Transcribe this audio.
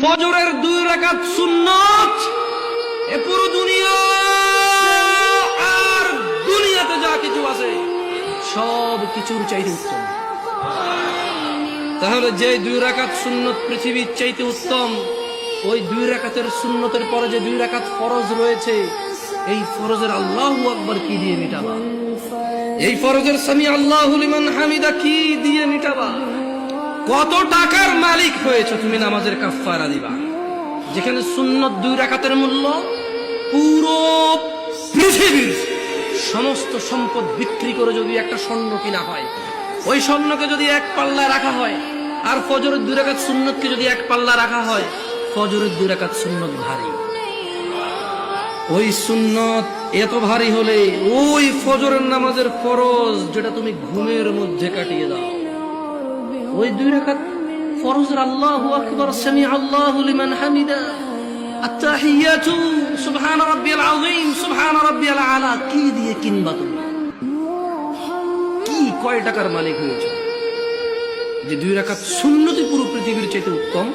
ফজরের 2 রাকাত সুন্নাত এ পুরো দুনিয়া আর দুনিয়াতে যা কিছু আছে সব কিছুর চাইতে উত্তম। তাহলে যে 2 রাকাত সুন্নত পৃথিবীর চাইতে উত্তম, ওই 2 রাকাতের সুন্নতের পরে যে 2 রাকাত ফরজ রয়েছে, এই ফরজের আল্লাহু আকবার কি দিয়ে মিটাবা? এই ফরজের সামি আল্লাহু লিমান হামিদা কি দিয়ে মিটাবা? কত টাকার মালিক হয়েছে তুমি নামাজের কাফারা দিবা? যেখানে সুন্নত 2 রাকাতের মূল্য পুরো পৃথিবীর সমস্ত সম্পদ বিক্রি করে যদি একটা স্বর্ণ কিনা হয়, ওই স্বর্ণকে যদি এক পাল্লা রাখা হয়, আর ফজরের 2 রাকাত সুন্নতকে যদি এক পাল্লা রাখা হয়, ফজরের 2 রাকাত সুন্নত ভারী। ওই সুন্নত এত ভারী হলে ওই ফজরের নামাজের ফরজ যেটা তুমি ঘুমের মধ্যে কাটিয়ে দাও, ওই 2 রাকাত ফরজের আল্লাহু আকবার, সামি আল্লাহু লিমান হামিদা, আত-তাহিয়াতু সুবহান রাব্বিয়াল আযীম, সুবহান রাব্বিয়াল আলা কি দিয়ে কিনবা তুমি? কি কয় টাকার মালিক হয়েছে যে 2 রাকাত সুন্নতই পুরো পৃথিবীর চাইতে উত্তম?